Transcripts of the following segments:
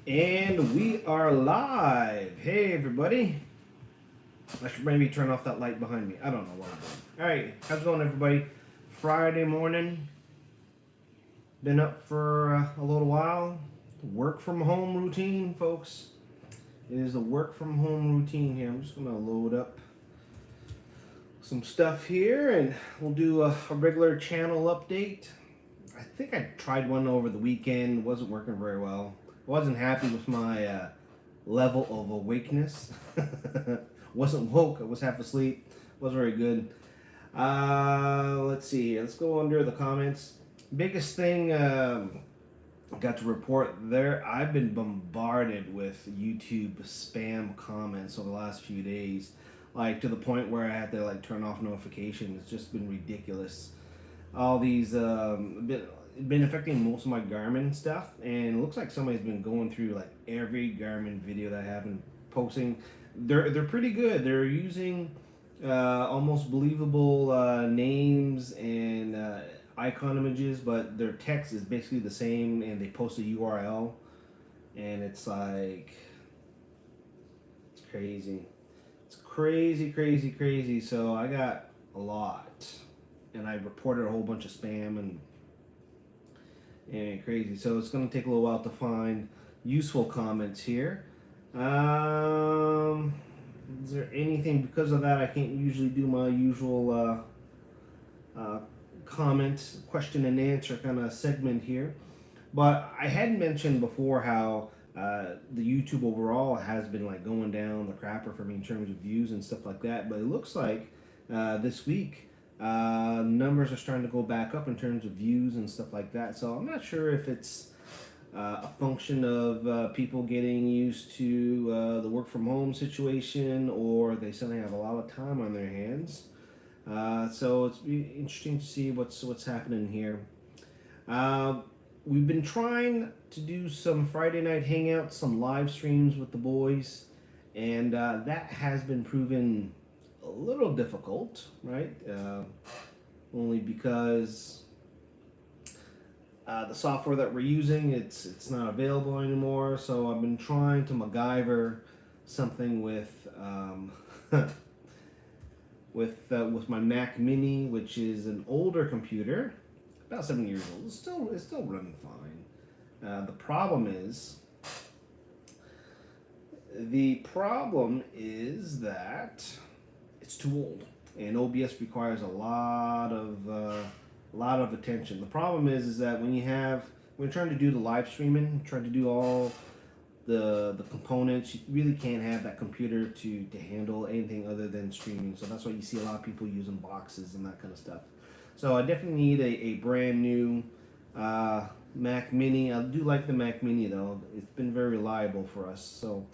And we are live. Hey, everybody. I should maybe turn off that light behind me. I don't know what I'm doing. All right, how's it going, everybody? Friday morning. Been up for a little while. Work from home routine, folks. It is a work from home routine here. I'm just going to load up some stuff here and we'll do a regular channel update. I think I tried one over the weekend. Wasn't working very well. Wasn't happy with my level of awakeness. Wasn't woke. I was half asleep. Wasn't very good. Let's see here. Let's go under the comments. Biggest thing got to report there. I've been bombarded with YouTube spam comments over the last few days, like to the point where I had to like turn off notifications. It's just been ridiculous. All these been affecting most of my Garmin stuff, and it looks like somebody's been going through like every Garmin video that I have been posting. They're pretty good. They're using almost believable names and icon images, but their text is basically the same, and they post a URL, and it's like it's crazy. It's crazy, crazy, crazy. So I got a lot, and I reported a whole bunch of spam and crazy. So it's going to take a little while to find useful comments here. Is there anything because of that? I can't usually do my usual comment, question and answer kind of segment here. But I had mentioned before how the YouTube overall has been like going down the crapper for me in terms of views and stuff like that. But it looks like this week numbers are starting to go back up in terms of views and stuff like that. So I'm not sure if it's a function of people getting used to the work from home situation, or they suddenly have a lot of time on their hands. So it's interesting to see what's happening here. We've been trying to do some Friday night hangouts, some live streams with the boys, and that has been proven a little difficult, right? Only because the software that we're using it's not available anymore. So I've been trying to MacGyver something with with my Mac Mini, which is an older computer, about 7 years old. It's still running fine. The problem is that it's too old, and OBS requires a lot of attention. The problem is that when you're trying to do the live streaming, trying to do all the components, you really can't have that computer to handle anything other than streaming. So that's why you see a lot of people using boxes and that kind of stuff. So I definitely need a brand new Mac Mini. I do like the Mac Mini though. It's been very reliable for us. So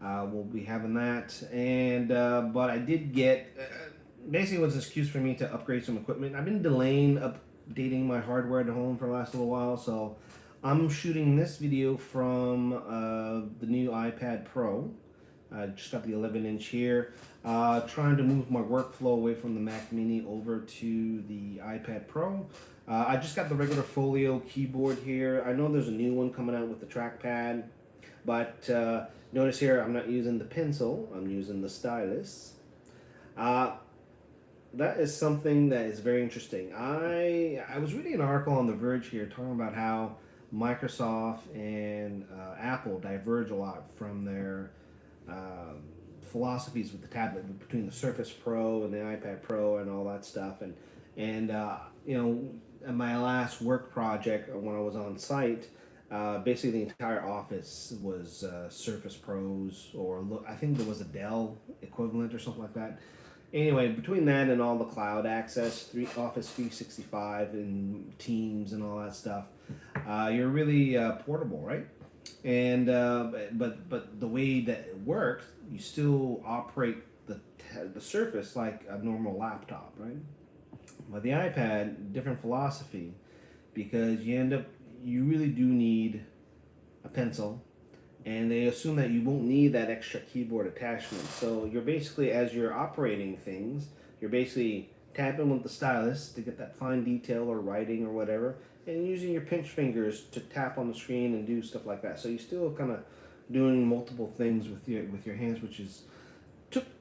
we'll be having that. And but I did get basically it was an excuse for me to upgrade some equipment. I've been delaying updating my hardware at home for the last little while. So I'm shooting this video from the new iPad Pro. I just got the 11-inch here. Trying to move my workflow away from the Mac Mini over to the iPad Pro. I just got the regular Folio keyboard here. I know there's a new one coming out with the trackpad, but notice here I'm not using the pencil. I'm using the stylus. That is something that is very interesting. I was reading an article on The Verge here talking about how Microsoft and Apple diverge a lot from their philosophies with the tablet, between the Surface Pro and the iPad Pro and all that stuff. And you know, in my last work project when I was on site, basically the entire office was Surface Pros, or I think there was a Dell equivalent or something like that. Anyway, between that and all the cloud access, Office 365 and Teams and all that stuff, you're really portable, right? And but the way that it works, you still operate the Surface like a normal laptop, right? But the iPad, different philosophy, because you really do need a pencil, and they assume that you won't need that extra keyboard attachment. So you're basically, as you're operating things, you're basically tapping with the stylus to get that fine detail or writing or whatever, and using your pinch fingers to tap on the screen and do stuff like that. So you're still kind of doing multiple things with your hands, which is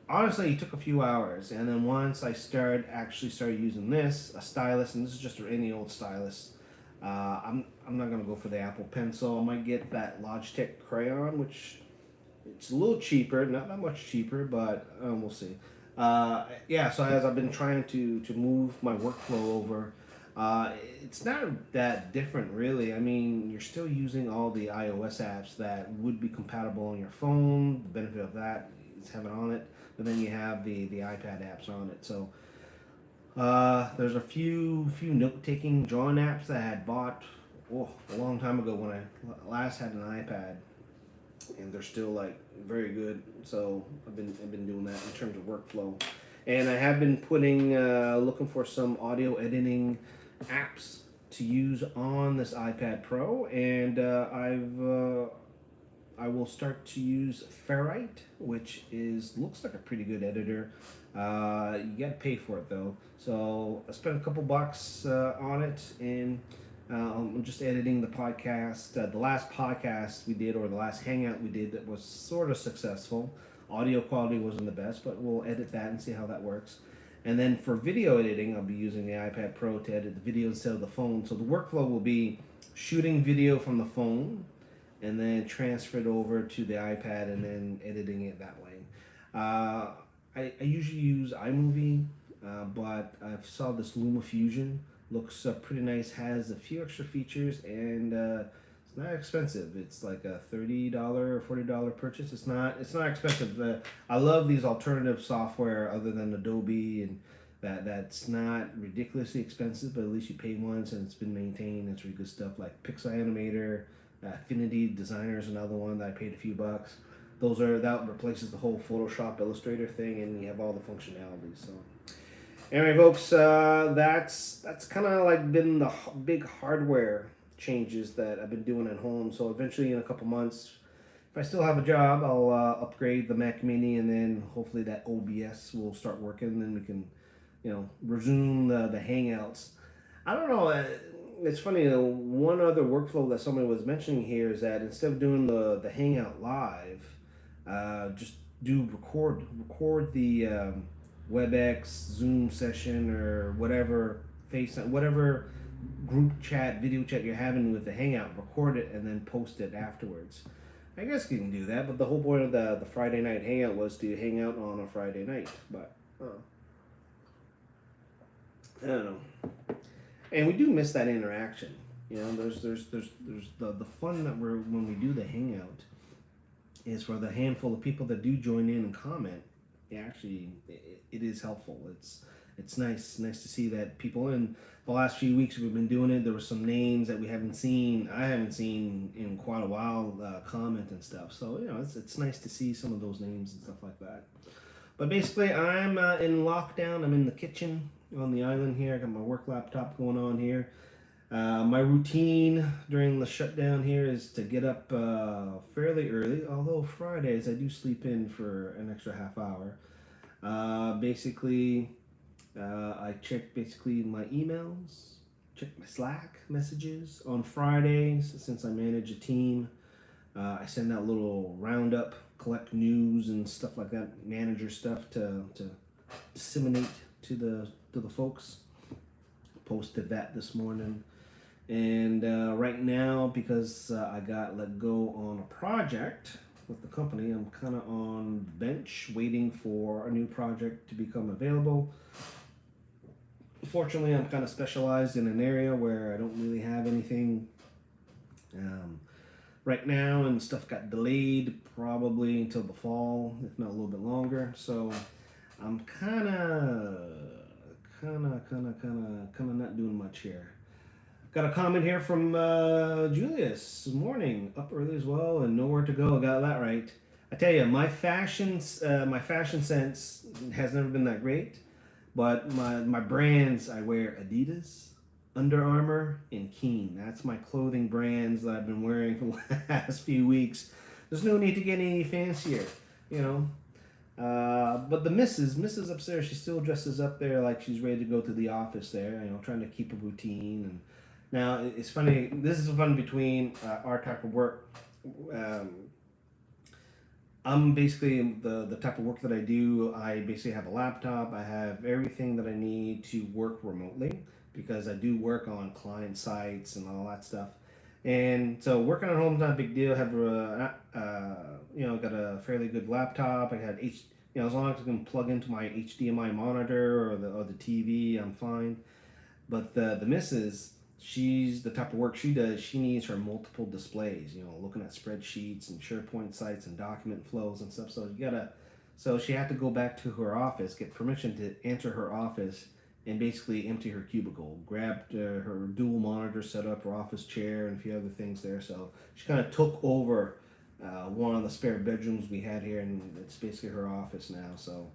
honestly, it took a few hours. And then once I started using this, a stylus, and this is just any old stylus. I'm not gonna go for the Apple Pencil. I might get that Logitech crayon, which it's a little cheaper, not that much cheaper, but we'll see. Yeah, so as I've been trying to move my workflow over, it's not that different really. I mean, you're still using all the iOS apps that would be compatible on your phone. The benefit of that is having on it, but then you have the iPad apps on it. So there's a few note taking drawing apps that I had bought a long time ago when I last had an iPad, and they're still like very good. So I've been doing that in terms of workflow, and I have been putting looking for some audio editing apps to use on this iPad Pro, and I will start to use Ferrite, which looks like a pretty good editor. You got to pay for it though, so I spent a couple bucks on it, and I'm just editing the podcast. The last podcast we did, or the last hangout we did, that was sort of successful. Audio quality wasn't the best, but we'll edit that and see how that works. And then for video editing, I'll be using the iPad Pro to edit the video instead of the phone. So the workflow will be shooting video from the phone and then transfer it over to the iPad and then editing it that way. I usually use iMovie, but I saw this LumaFusion. Looks pretty nice, has a few extra features, and it's not expensive. It's like a $30 or $40 purchase. It's not expensive. I love these alternative software other than Adobe, and that's not ridiculously expensive, but at least you pay once and it's been maintained. It's really good stuff like Pixel Animator, Affinity Designer is another one that I paid a few bucks. That replaces the whole Photoshop Illustrator thing, and you have all the functionalities. So anyway, folks, that's kind of like been the big hardware changes that I've been doing at home. So eventually, in a couple months, if I still have a job, I'll upgrade the Mac Mini, and then hopefully that OBS will start working. And then we can, resume the Hangouts. I don't know. It's funny. One other workflow that somebody was mentioning here is that instead of doing the Hangout live, just do record the WebEx, Zoom session, or whatever whatever group chat, video chat you're having with the Hangout. Record it and then post it afterwards. I guess you can do that, but the whole point of the Friday night Hangout was to hang out on a Friday night. But I don't know. And we do miss that interaction. There's the fun that when we do the Hangout is for the handful of people that do join in and comment. Actually, it is helpful. It's nice to see that people in the last few weeks we've been doing it. There were some names that I haven't seen in quite a while comment and stuff. So it's nice to see some of those names and stuff like that. But basically, I'm in lockdown. I'm in the kitchen on the island here. I got my work laptop going on here. My routine during the shutdown here is to get up fairly early, although Fridays I do sleep in for an extra half hour. I check my emails, check my Slack messages on Fridays. Since I manage a team, I send out little roundup, collect news and stuff like that, manager stuff to disseminate to the folks. Posted that this morning. And right now, because I got let go on a project with the company, I'm kind of on bench waiting for a new project to become available. Fortunately, I'm kind of specialized in an area where I don't really have anything right now, and stuff got delayed probably until the fall, if not a little bit longer. So I'm kind of not doing much here. Got a comment here from Julius. Good morning. Up early as well and nowhere to go. I got that right. I tell you, my fashion sense has never been that great, but my brands, I wear Adidas, Under Armour, and Keen. That's my clothing brands that I've been wearing for the last few weeks. There's no need to get any fancier, But the Mrs. upstairs, she still dresses up there like she's ready to go to the office there, trying to keep a routine and Now it's funny. This is fun between our type of work. Um, I'm basically the type of work that I do. I basically have a laptop. I have everything that I need to work remotely because I do work on client sites and all that stuff. And so working at home is not a big deal. I have got a fairly good laptop. I had as long as I can plug into my HDMI monitor or the TV, I'm fine. But the missus, she's the type of work she does. She needs her multiple displays. Looking at spreadsheets and SharePoint sites and document flows and stuff. So she had to go back to her office, get permission to enter her office, and basically empty her cubicle. Grabbed her dual monitor, set up her office chair, and a few other things there. So she kind of took over one of the spare bedrooms we had here, and it's basically her office now. So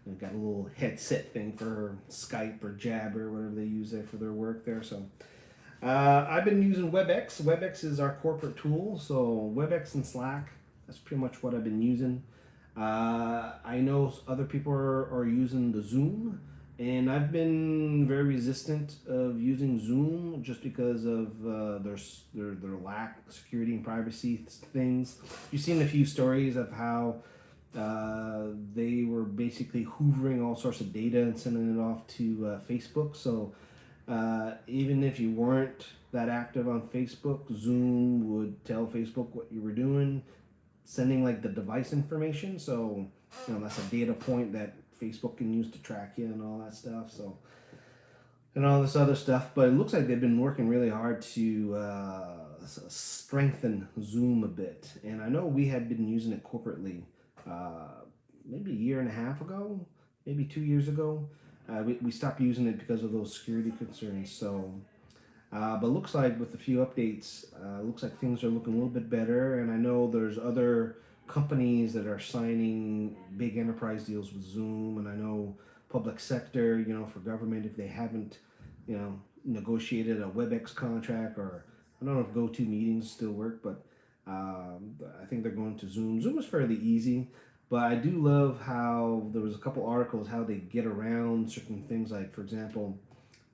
I've got a little headset thing for her Skype or Jabber, whatever they use there for their work there. So I've been using WebEx. WebEx is our corporate tool. So WebEx and Slack, that's pretty much what I've been using. I know other people are using the Zoom, and I've been very resistant of using Zoom just because of their lack of security and privacy things. You've seen a few stories of how they were basically hoovering all sorts of data and sending it off to Facebook. So even if you weren't that active on Facebook, Zoom would tell Facebook what you were doing, sending like the device information. So that's a data point that Facebook can use to track you and all that stuff. So and all this other stuff. But it looks like they've been working really hard to strengthen Zoom a bit. And I know we had been using it corporately maybe a year and a half ago, maybe 2 years ago. We stopped using it because of those security concerns. So, but looks like with a few updates, looks like things are looking a little bit better. And I know there's other companies that are signing big enterprise deals with Zoom, and I know public sector, for government, if they haven't, negotiated a WebEx contract, or I don't know if GoToMeetings still work, but I think they're going to Zoom. Zoom is fairly easy, but I do love how there was a couple articles how they get around certain things, like for example,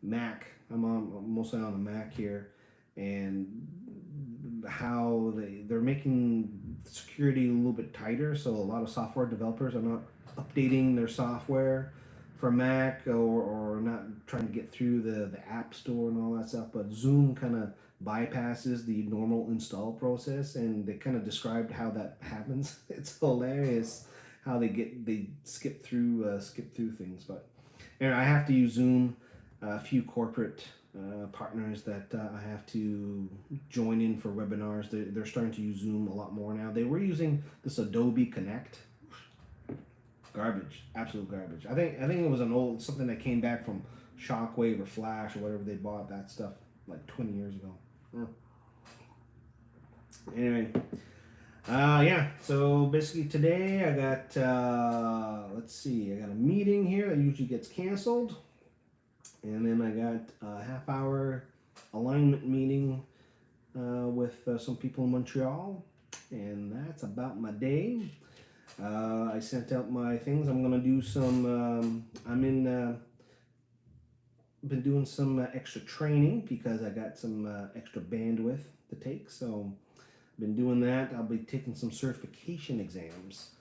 Mac. I'm mostly on a Mac here, and how they're making security a little bit tighter. So a lot of software developers are not updating their software for Mac, or not trying to get through the App Store and all that stuff. But Zoom kind of bypasses the normal install process, and they kind of described how that happens. It's hilarious how they skip through things. But I have to use Zoom. A few corporate partners that I have to join in for webinars. They're starting to use Zoom a lot more now. They were using this Adobe Connect. Garbage, absolute garbage. I think it was something that came back from Shockwave or Flash or whatever they bought that stuff like 20 years ago. Anyway, yeah. So basically today I got let's see, I got a meeting here that usually gets canceled. And then I got a half-hour alignment meeting with some people in Montreal, and that's about my day. I sent out my things. I'm gonna do some. Been doing some extra training because I got some extra bandwidth to take. So, been doing that. I'll be taking some certification exams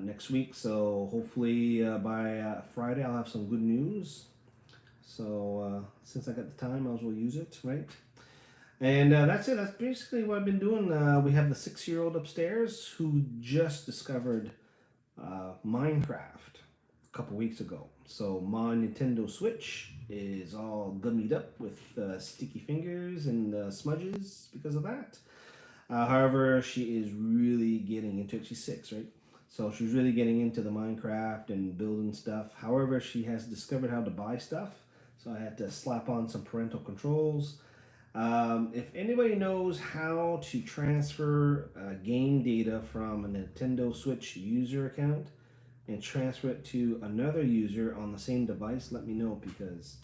next week. So hopefully by Friday I'll have some good news. So since I got the time, I might as well use it, right? And that's it. That's basically what I've been doing. We have the 6-year-old upstairs who just discovered Minecraft a couple weeks ago. So my Nintendo Switch is all gummied up with sticky fingers and smudges because of that. However, she is really getting into it. She's 6, right? So she's really getting into the Minecraft and building stuff. However, she has discovered how to buy stuff. So I had to slap on some parental controls. If anybody knows how to transfer game data from a Nintendo Switch user account and transfer it to another user on the same device, let me know, because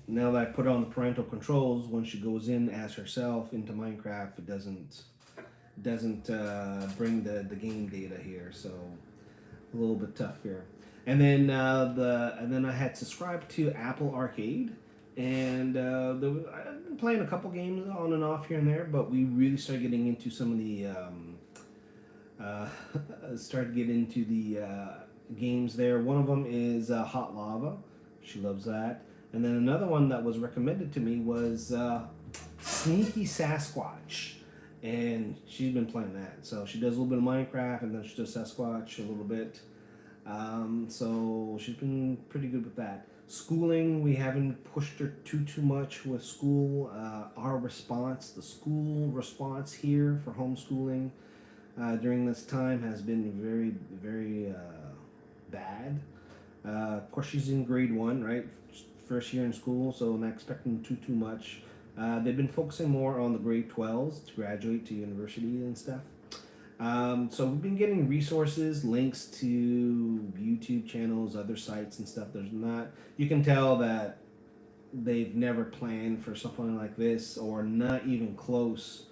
now that I put on the parental controls, when she goes in as herself into Minecraft, it doesn't bring the game data here. So a little bit tough here. And then I had subscribed to Apple Arcade, And I've been playing a couple games on and off here and there, but we really started getting into some of the uh, started getting into the games there. One of them is Hot Lava. She loves that. And then another one that was recommended to me was Sneaky Sasquatch, and she's been playing that. So she does a little bit of Minecraft, and then she does Sasquatch a little bit. So she's been pretty good with that. Schooling, we haven't pushed her too much with school. Our response, the school response here for homeschooling during this time has been very bad. Of course, she's in grade 1, right? First year in school, so I'm not expecting too much. They've been focusing more on the grade 12s to graduate to university and stuff. So we've been getting resources, links to YouTube channels, other sites and stuff. There's not, you can tell that they've never planned for something like this, or not even close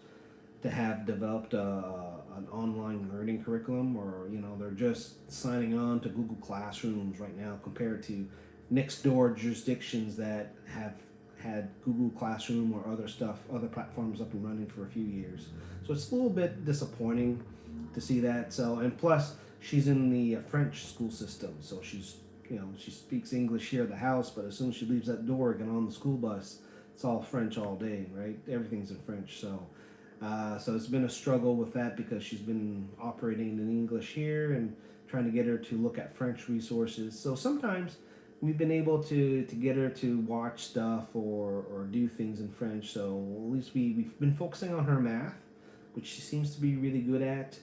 to have developed an online learning curriculum, or they're just signing on to Google Classrooms right now compared to next door jurisdictions that have had Google Classroom or other platforms up and running for a few years. So it's a little bit disappointing to see that. So, and plus she's in the French school system, so she speaks English here at the house, but as soon as she leaves that door and get on the school bus, it's all French all day, right? Everything's in French. So it's been a struggle with that because she's been operating in English here and trying to get her to look at French resources. So sometimes we've been able to get her to watch stuff or do things in French. So at least we've been focusing on her math, which she seems to be really good at.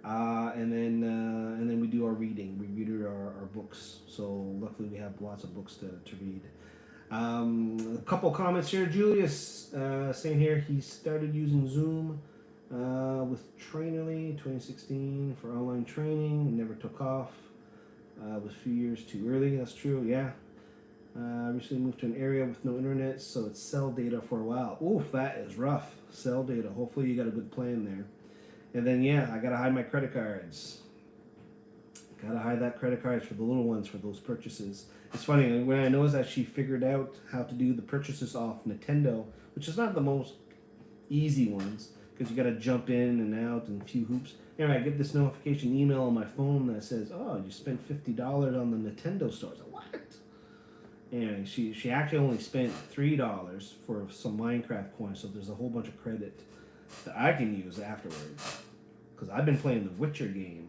And then we do our reading. We read her our books. So luckily we have lots of books to read. A couple comments here. Julius saying here he started using Zoom with Trainerly 2016 for online training. It never took off. Was a few years too early. That's true. Yeah. Recently moved to an area with no internet, so it's cell data for a while. Oof, that is rough. Cell data. Hopefully you got a good plan there. And then yeah, I gotta hide my credit cards. Gotta hide that credit cards for the little ones for those purchases. It's funny when I noticed that she figured out how to do the purchases off Nintendo, which is not the most easy ones because you gotta jump in and out and a few hoops. Anyway, I get this notification email on my phone that says, "Oh, you spent $50 on the Nintendo store." I was like, what? Anyway, she actually only spent $3 for some Minecraft coins, so there's a whole bunch of credit that I can use afterwards because I've been playing the Witcher game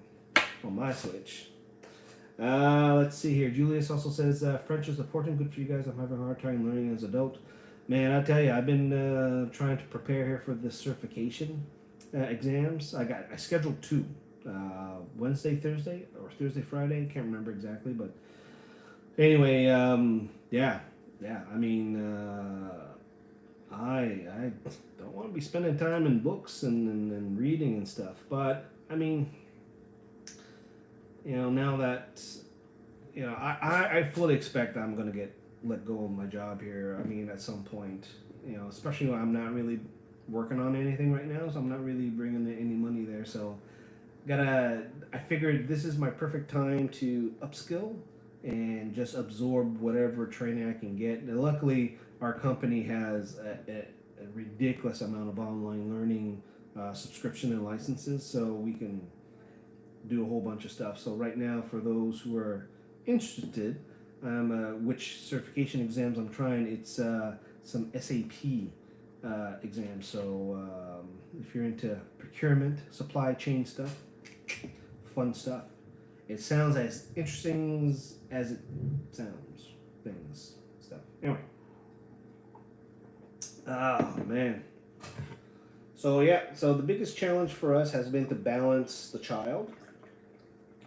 on my Switch. Let's see here. Julius also says French is important, good for you guys. I'm having a hard time learning as an adult. Man, I tell you, I've been trying to prepare here for the certification exams. I scheduled 2, Wednesday, Thursday, or Thursday, Friday. Can't remember exactly, but anyway, yeah. I mean, I don't want to be spending time in books and reading and stuff, but I mean, now that I fully expect I'm gonna get let go of my job here. I mean, at some point, especially when I'm not really working on anything right now, so I'm not really bringing in any money there. So I figured this is my perfect time to upskill and just absorb whatever training I can get. And luckily, our company has a ridiculous amount of online learning subscription and licenses, so we can do a whole bunch of stuff. So right now, for those who are interested, which certification exams I'm trying, it's some SAP exams. So if you're into procurement, supply chain stuff, fun stuff. It sounds as interesting as it sounds. Stuff. Anyway. Oh, man. So, yeah. So, the biggest challenge for us has been to balance the child.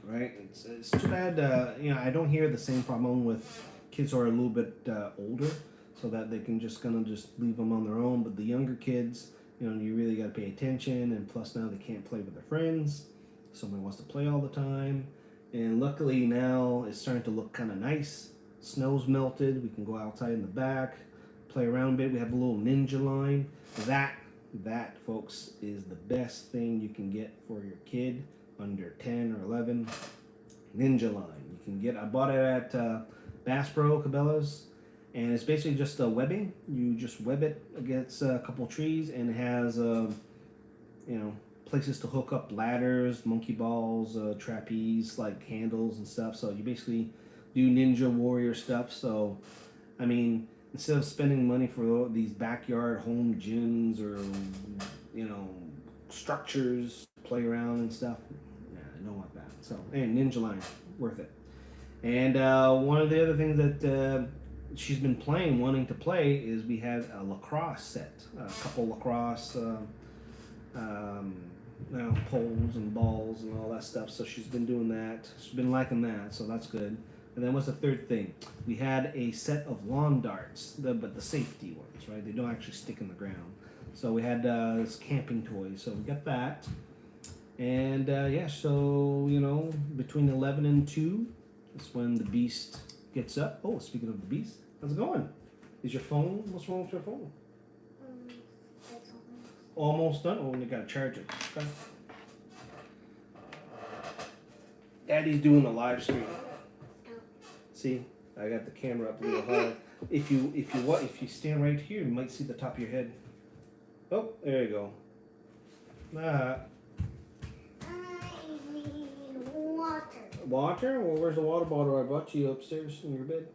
Right? It's too bad, I don't hear the same problem with kids who are a little bit older, so that they can just leave them on their own. But the younger kids, you really got to pay attention. And plus, now they can't play with their friends. Somebody wants to play all the time. And luckily now it's starting to look kind of nice. Snow's melted. We can go outside in the back, play around a bit. We have a little ninja line. That, folks, is the best thing you can get for your kid under 10 or 11. Ninja line. You can get. I bought it at Bass Pro Cabela's, and it's basically just a webbing. You just web it against a couple trees, and it has places to hook up ladders, monkey balls, trapeze like handles and stuff. So you basically do Ninja Warrior stuff. So I mean, instead of spending money for these backyard home gyms or structures to play around and stuff, I don't want that. So Ninja Line, worth it. And one of the other things that she's been wanting to play, is we had a lacrosse set, a couple lacrosse poles and balls and all that stuff. So she's been doing that. She's been liking that, so that's good. And then what's the third thing? We had a set of lawn darts, but the safety ones, right? They don't actually stick in the ground. So we had this camping toy. So we got that. And so between 11 and 2, that's when the beast gets up. Oh, speaking of the beast, how's it going? Is your phone? What's wrong with your phone? It's Almost done. Oh, and you gotta charge it. Okay. Daddy's doing a live stream. See, I got the camera up a little high. If you stand right here, you might see the top of your head. Oh, there you go. I need water. Water? Well, where's the water bottle I brought you upstairs in your bed?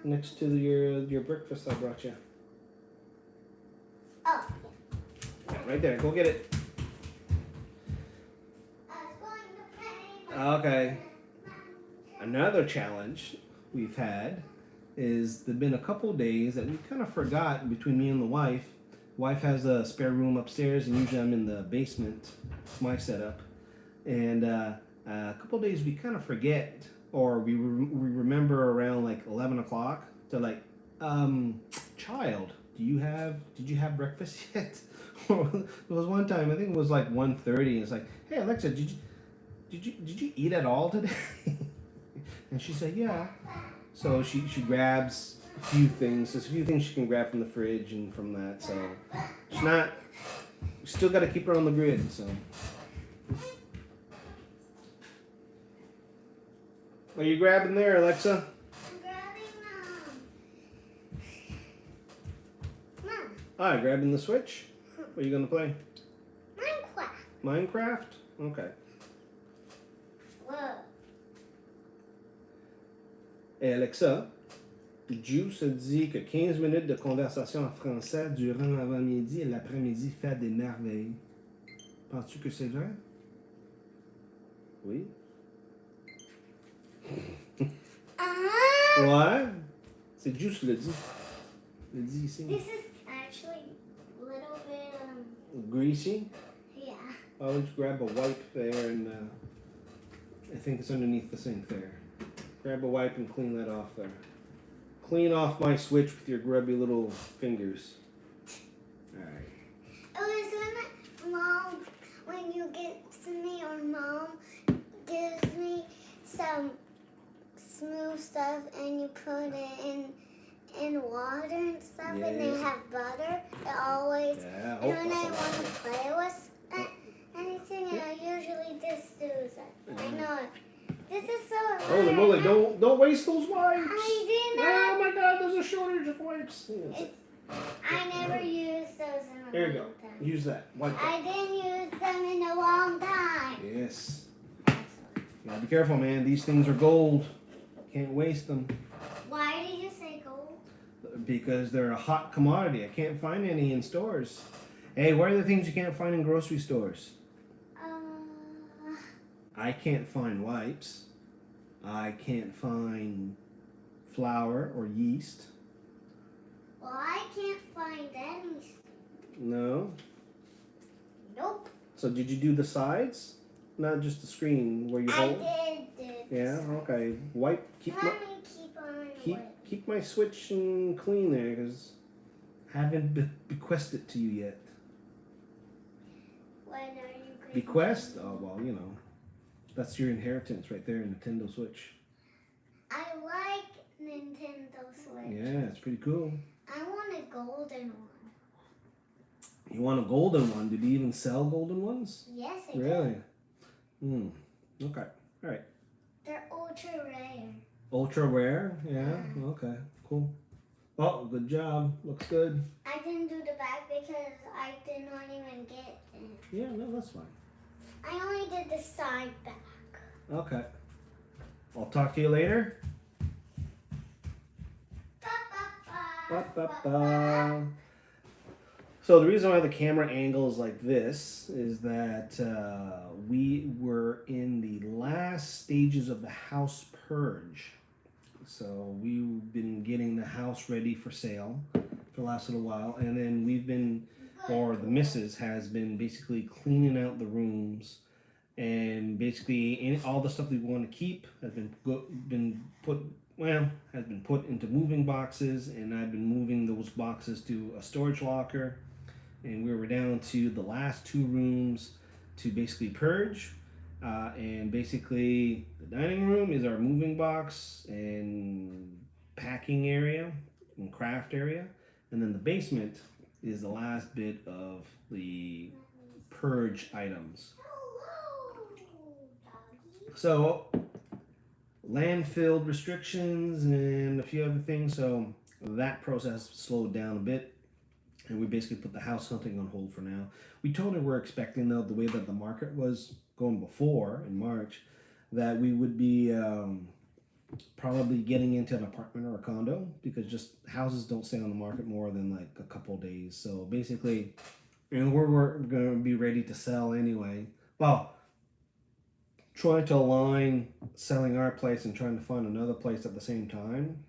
Next to your breakfast I brought you. Oh, Yeah, right there. Go get it. I was going to play. Okay. Another challenge we've had is there've been a couple days that we kind of forgot between me and the wife. Wife has a spare room upstairs, and usually I'm in the basement, my setup. And a couple days we kind of forget, or we remember around like 11 o'clock to like, child, did you have breakfast yet? There was one time, I think it was like 1:30. It's like, hey Alexa, did you eat at all today? And she said, yeah. So she grabs a few things. There's a few things she can grab from the fridge and from that. So she's not. We still got to keep her on the grid. So. What are you grabbing there, Alexa? I'm grabbing Mom. Ah, grabbing the Switch. What are you gonna play? Minecraft. Minecraft. Okay. Whoa. Et Alexa, Juice dit que 15 minutes de conversation en français durant l'avant-midi et l'après-midi fait des merveilles. Penses-tu que c'est vrai? Oui. Ouais. C'est Juice le dit. Le dit ici. This is actually a little bit Greasy. yeah. I'll just grab a wipe there and I think it's underneath the sink there. Grab a wipe and clean that off there. Clean off my Switch with your grubby little fingers. Alright. It was when you get to me or Mom gives me some smooth stuff and you put it in water and stuff and they have butter. It always and when I want to play with anything I usually just do that. I know it. This is so hard. Holy moly, don't waste those wipes! I did Oh not. my god, there's a shortage of wipes. I never used those in a There you long go. time. Use that. Wipe that. I didn't use them in a long time. Yes. You gotta be careful, man. These things are gold. Can't waste them. Why did you say gold? Because they're a hot commodity. I can't find any in stores. Hey, what are the things you can't find in grocery stores? I can't find wipes. I can't find flour or yeast. Well, I can't find any. No. Nope. So did you do the sides? Not just the screen where you I hold? did. Yeah, okay. Wipe. Let me keep on. Keep my Switch clean there, because I haven't bequested it to you yet. When are you going Bequest? Oh, well, you know. That's your inheritance right there, Nintendo Switch. I like Nintendo Switch. Yeah, it's pretty cool. I want a golden one. You want a golden one? Did you even sell golden ones? Yes, I Really? do. Okay. All right. They're ultra rare. Ultra rare? Yeah. Okay. Cool. Oh, good job. Looks good. I didn't do the back because I did not even get it. Yeah, no, that's fine. I only did the side back. Okay. I'll talk to you later. Ba, ba, ba. So the reason why the camera angle is like this is that we were in the last stages of the house purge. So we've been getting the house ready for sale for the last little while, and then we've been, or the missus has been basically cleaning out the rooms, and basically all the stuff we want to keep has been put into moving boxes, and I've been moving those boxes to a storage locker, and we were down to the last two rooms to basically purge. And basically, the dining room is our moving box and packing area and craft area, and then the basement is the last bit of the purge items. So, landfill restrictions and a few other things, so that process slowed down a bit, and we basically put the house hunting on hold for now. We totally were expecting, though, the way that the market was going before in March, that we would be probably getting into an apartment or a condo, because just houses don't stay on the market more than like a couple of days. So basically, we're going to be ready to sell anyway. Well, trying to align selling our place and trying to find another place at the same time.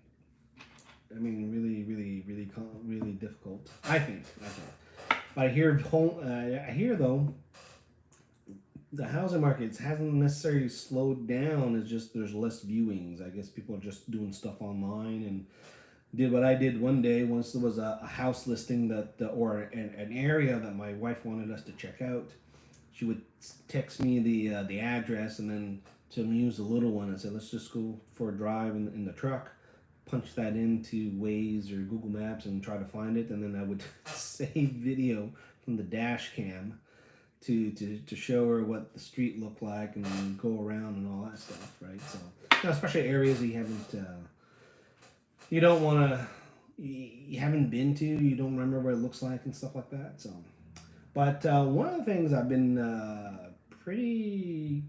I mean, really difficult. I think. But I hear though, the housing market hasn't necessarily slowed down. It's just there's less viewings. I guess people are just doing stuff online, and did what I did one day. Once there was a house listing that or an area that my wife wanted us to check out, she would text me the address, and then to amuse the little one, I said, let's just go for a drive in the truck, punch that into Waze or Google Maps and try to find it, and then I would save video from the dash cam to show her what the street looked like, and then go around and all that stuff, right? So, especially areas you haven't been to, you don't remember what it looks like and stuff like that. So, but one of the things I've been pretty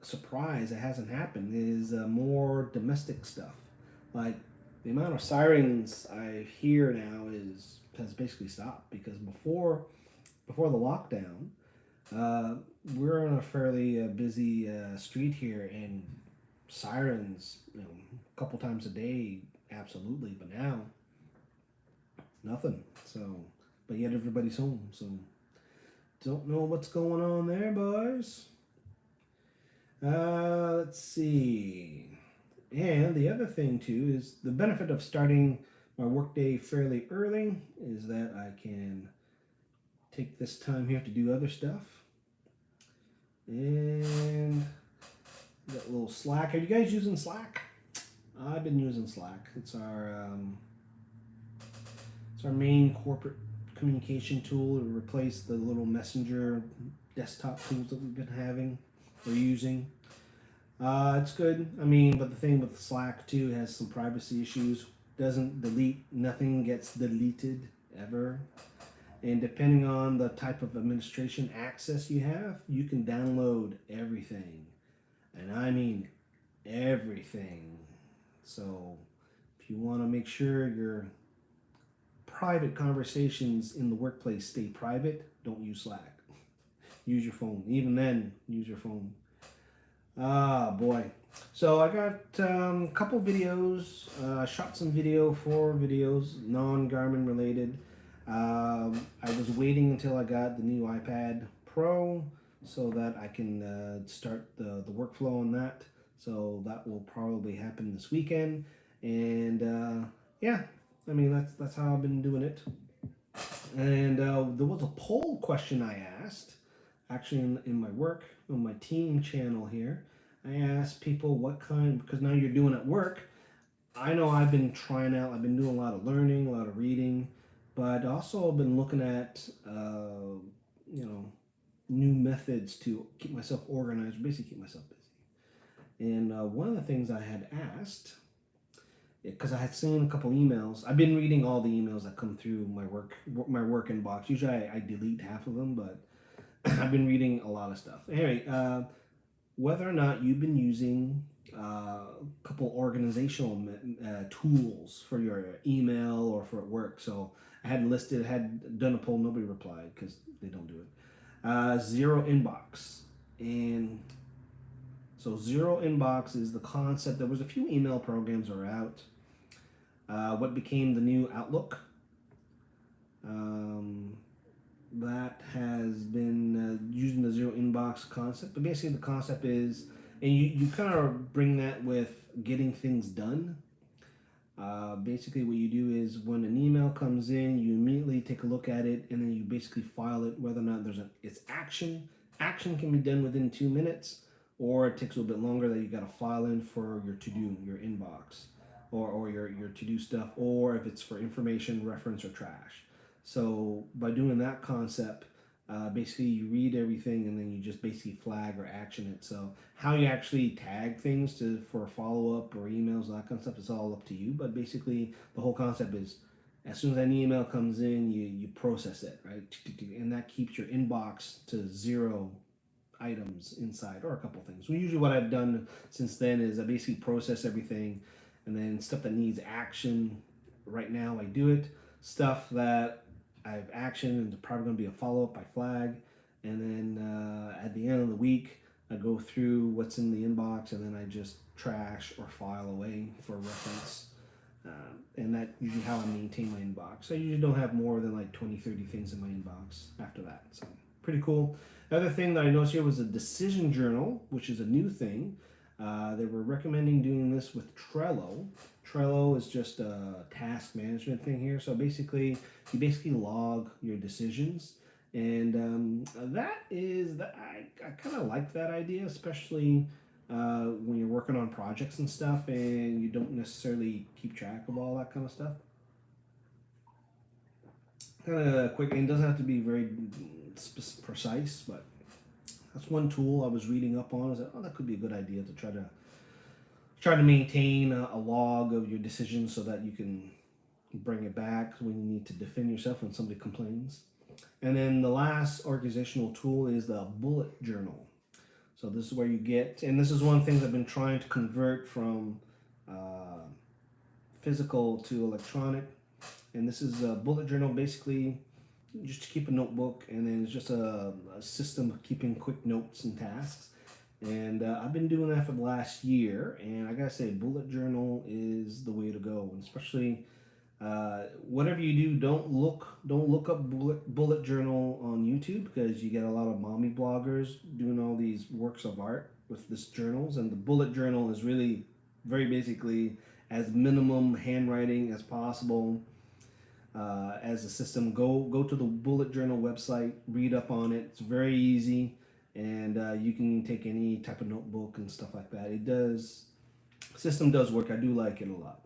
surprised it hasn't happened is more domestic stuff. Like the amount of sirens I hear now has basically stopped, because before the lockdown, we're on a fairly busy street here, and sirens, a couple times a day, absolutely. But now, nothing. So, but yet everybody's home. So, don't know what's going on there, boys. Let's see. And the other thing too is the benefit of starting my workday fairly early is that I can take this time here to do other stuff. And got a little Slack. Are you guys using Slack? I've been using Slack. It's our main corporate communication tool. It replaced the little messenger desktop tools that we've been having or using. It's good. I mean, but the thing with Slack too, it has some privacy issues. Doesn't delete, nothing gets deleted ever. And depending on the type of administration access you have, you can download everything. And I mean everything. So if you want to make sure your private conversations in the workplace stay private, don't use Slack. Use your phone. Even then, use your phone. Ah, boy. So I got a couple videos, shot some video, 4 videos, non-Garmin related. I was waiting until I got the new iPad Pro so that I can start the workflow on that. So that will probably happen this weekend. And yeah, I mean, that's how I've been doing it. And there was a poll question I asked, actually in my work, on my team channel here. I asked people what kind, because now you're doing it at work. I know I've been trying out, I've been doing a lot of learning, a lot of reading, but also I've been looking at, new methods to keep myself organized, basically keep myself busy. And one of the things I had asked, because I had seen a couple emails. I've been reading all the emails that come through my work inbox. Usually I delete half of them, but I've been reading a lot of stuff. Anyway, whether or not you've been using a couple organizational tools for your email or for work. So I had done a poll, nobody replied because they don't do it. Zero inbox. And so zero inbox is the concept. There was a few email programs that are out. What became the new Outlook. That has been using the zero inbox concept. But basically the concept is, and you kind of bring that with getting things done. Basically what you do is when an email comes in, you immediately take a look at it and then you basically file it, whether or not it's action. Action can be done within 2 minutes, or it takes a little bit longer that you got to file in for your to-do, your inbox, or your to-do stuff, or if it's for information, reference, or trash. So by doing that concept, basically you read everything and then you just basically flag or action it. So how you actually tag things for follow-up or emails, that kind of stuff, is all up to you. But basically the whole concept is as soon as an email comes in, you process it, right? And that keeps your inbox to zero items inside, or a couple things. So usually what I've done since then is I basically process everything, and then stuff that needs action right now I do it. Stuff that I've action and there's probably going to be a follow-up, I flag, and then at the end of the week I go through what's in the inbox and then I just trash or file away for reference. And that's usually how I maintain my inbox. I usually don't have more than like 20-30 things in my inbox after that. So pretty cool. The other thing that I noticed here was a decision journal, which is a new thing. They were recommending doing this with Trello. Trello is just a task management thing here. So basically, you basically log your decisions. And I kind of like that idea, especially when you're working on projects and stuff and you don't necessarily keep track of all that kind of stuff. Kind of quick, and it doesn't have to be very precise, but that's one tool I was reading up on. I was like, oh, that could be a good idea to try to maintain a log of your decisions so that you can bring it back when you need to defend yourself when somebody complains. And then the last organizational tool is the bullet journal. So this is where you get, and this is one of the things I've been trying to convert from physical to electronic. And this is a bullet journal, basically just to keep a notebook, and then it's just a system of keeping quick notes and tasks. And I've been doing that for the last year, and I gotta say, bullet journal is the way to go. And especially whatever you do, don't look up bullet journal on YouTube, because you get a lot of mommy bloggers doing all these works of art with this journals. And the bullet journal is really very basically as minimum handwriting as possible. As a system, go to the bullet journal website, read up on it. It's very easy, and you can take any type of notebook and stuff like that. System does work. I do like it a lot.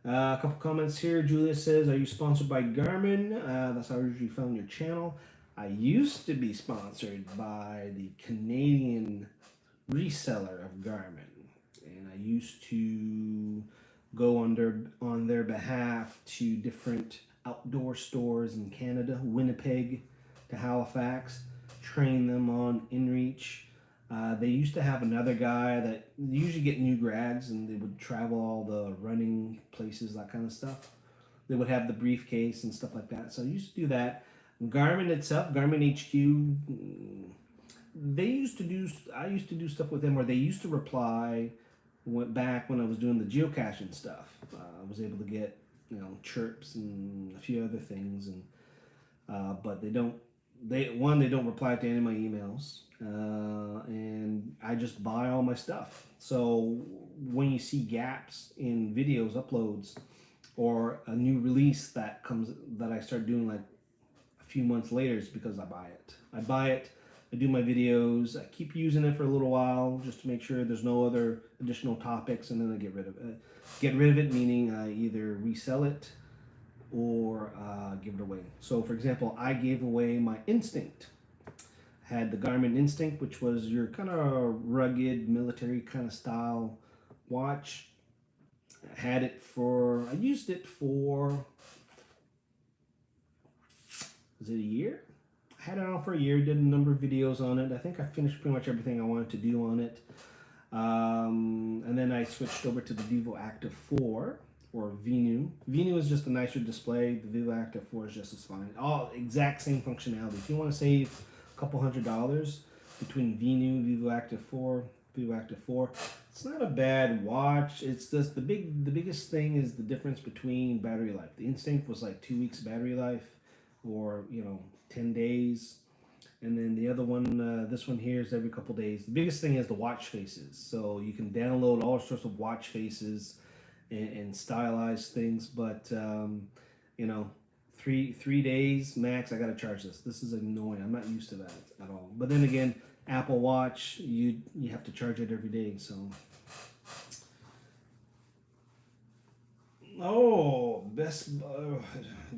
A couple comments here. Julia says, are you sponsored by Garmin? That's how I usually found your channel. I used to be sponsored by the Canadian reseller of Garmin, and I used to go on their behalf to different outdoor stores in Canada, Winnipeg to Halifax, train them on inReach. They used to have another guy that usually get new grads, and they would travel all the running places, that kind of stuff. They would have the briefcase and stuff like that. So I used to do that. Garmin itself, Garmin HQ, I used to do stuff with them where they used to reply. Went back when I was doing the geocaching stuff. I was able to get chirps and a few other things, and but they don't reply to any of my emails, and I just buy all my stuff. So when you see gaps in videos uploads or a new release that I start doing like a few months later, it's because I buy it. I do my videos, I keep using it for a little while just to make sure there's no other additional topics, and then I get rid of it. Get rid of it meaning I either resell it or give it away. So for example, I gave away my Instinct. I Had the Garmin Instinct, which was your kind of rugged military kind of style watch. I used it for, was it a year? I had it on for a year, did a number of videos on it. I think I finished pretty much everything I wanted to do on it. And then I switched over to the Vivo Active 4 or Venu. Venu is just a nicer display. The Vivo Active 4 is just as fine. All exact same functionality. If you want to save a couple $100 between Venu, Vivo Active 4, Vivo Active 4, it's not a bad watch. It's just the biggest thing is the difference between battery life. The Instinct was like 2 weeks battery life, or 10 days. And then the other one, this one here is every couple days. The biggest thing is the watch faces. So you can download all sorts of watch faces and stylize things. But, 3 days max, I got to charge this. This is annoying. I'm not used to that at all. But then again, Apple Watch, you have to charge it every day. So, oh,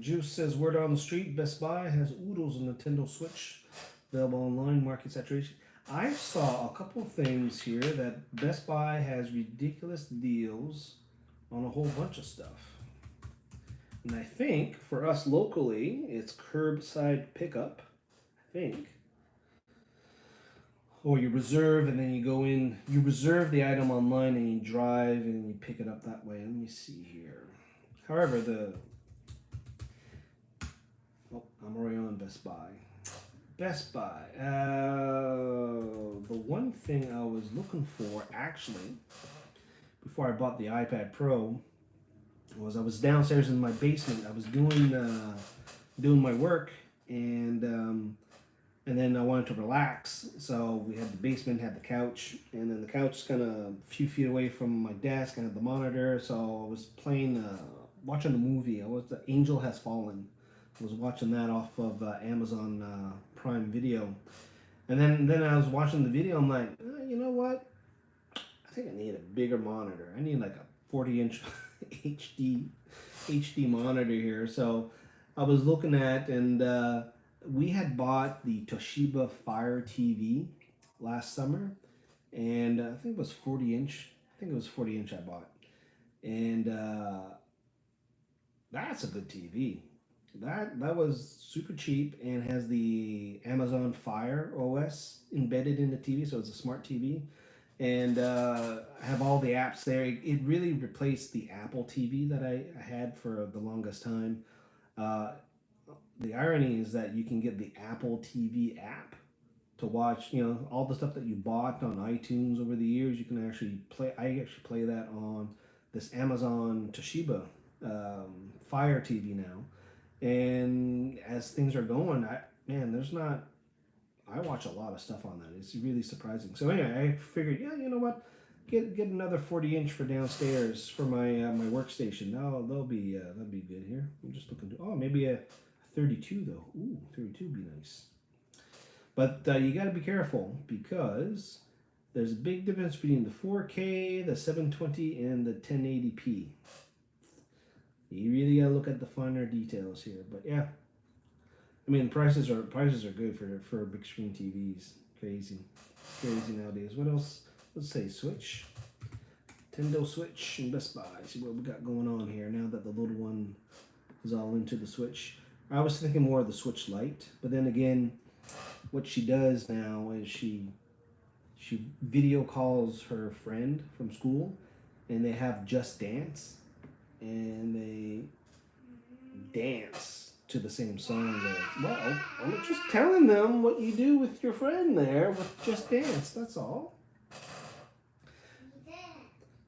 Juice says word on the street, Best Buy has oodles of Nintendo Switch available online, market saturation. I saw a couple of things here that Best Buy has ridiculous deals on a whole bunch of stuff. And I think for us locally, it's curbside pickup, I think. Or you reserve and then you go in, you reserve the item online and you drive and you pick it up that way. Let me see here. However, I'm already on Best Buy. Best Buy. The one thing I was looking for, actually, before I bought the iPad Pro, was I was downstairs in my basement. I was doing my work, and then I wanted to relax. So we had the basement, had the couch, and then the couch kind of a few feet away from my desk. I had the monitor, so I was watching a movie. The Angel Has Fallen. I was watching that off of Amazon Prime Video, and then I was watching the video. I'm like, you know what? I think I need a bigger monitor. I need like a 40-inch HD monitor here. So I was looking at, and we had bought the Toshiba Fire TV last summer, and I think it was 40-inch. I think it was 40-inch I bought, and that's a good TV. That was super cheap and has the Amazon Fire OS embedded in the TV, so it's a smart TV, and have all the apps there. It really replaced the Apple TV that I had for the longest time. Uh, the irony is that you can get the Apple TV app to watch, all the stuff that you bought on iTunes over the years. You can actually play. I actually play that on this Amazon Toshiba Fire TV now. And as things are going, I watch a lot of stuff on that. It's really surprising. So anyway, I figured, you know what, get another 40-inch for downstairs for my my workstation. Now that'll be good here. I'm just looking to maybe a 32 though. Ooh, 32 would be nice. But you got to be careful because there's a big difference between the 4K, the 720, and the 1080p. You really gotta look at the finer details here, but yeah, I mean prices are good for big screen TVs. Crazy nowadays. What else? Let's say Switch, Nintendo Switch, and Best Buy. See what we got going on here now that the little one is all into the Switch. I was thinking more of the Switch Lite, but then again, what she does now is she video calls her friend from school, and they have Just Dance. And they dance to the same song there. Well, I'm just telling them what you do with your friend there with Just Dance. That's all.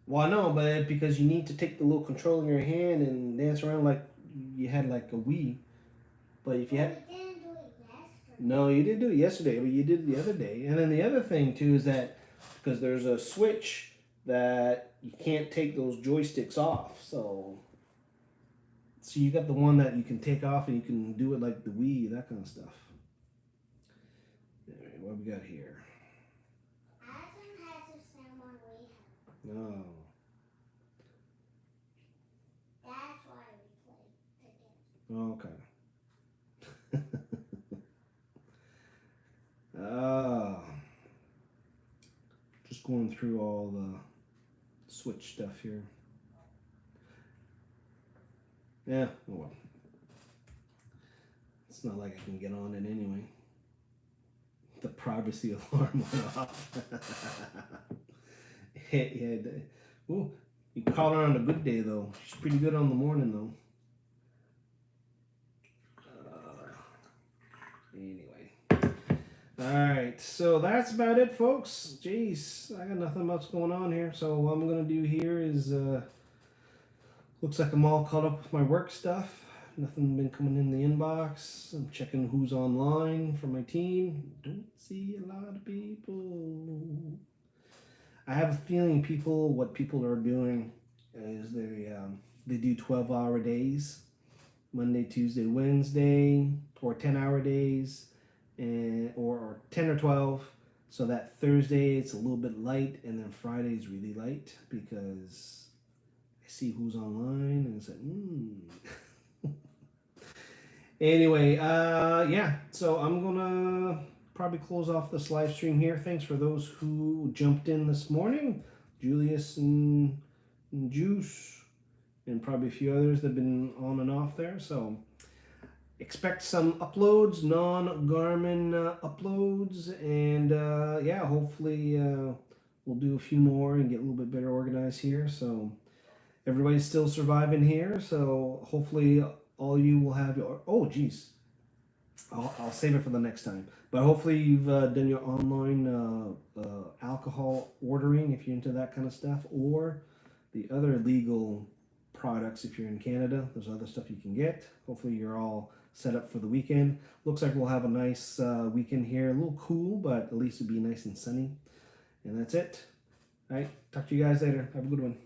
Well, I know, but because you need to take the little control in your hand and dance around like you had like a Wii. But if you had... You didn't do it yesterday. No, you didn't do it yesterday, but you did it the other day. And then the other thing, too, is that because there's a Switch that you can't take those joysticks off. So you got the one that you can take off and you can do it like the Wii, that kind of stuff. Anyway, what we got here? Adam has the same one we have. No. That's why we play together. Okay. Just going through all the Switch stuff here. Yeah, oh well. It's not like I can get on it anyway. The privacy alarm went off. Yeah. Ooh, you caught her on a good day though. She's pretty good on the morning though. Anyway. Alright, so that's about it, folks. Jeez, I got nothing else going on here. So what I'm going to do here is, looks like I'm all caught up with my work stuff. Nothing been coming in the inbox. I'm checking who's online for my team. Don't see a lot of people. I have a feeling what people are doing is they do 12-hour days, Monday, Tuesday, Wednesday, or 10-hour days, or 10 or 12. So that Thursday it's a little bit light, and then Friday is really light because I see who's online and it's like, Anyway, yeah, so I'm gonna probably close off this live stream here. Thanks for those who jumped in this morning. Julius and Juice, and probably a few others that have been on and off there. So expect some uploads, non-Garmin uploads, and yeah, hopefully we'll do a few more and get a little bit better organized here. So everybody's still surviving here, so hopefully all you will have your, oh geez, I'll save it for the next time. But hopefully you've done your online alcohol ordering if you're into that kind of stuff, or the other legal products if you're in Canada. There's other stuff you can get. Hopefully you're all set up for the weekend. Looks like we'll have a nice weekend here. A little cool, but at least it'll be nice and sunny. And that's it. All right, talk to you guys later. Have a good one.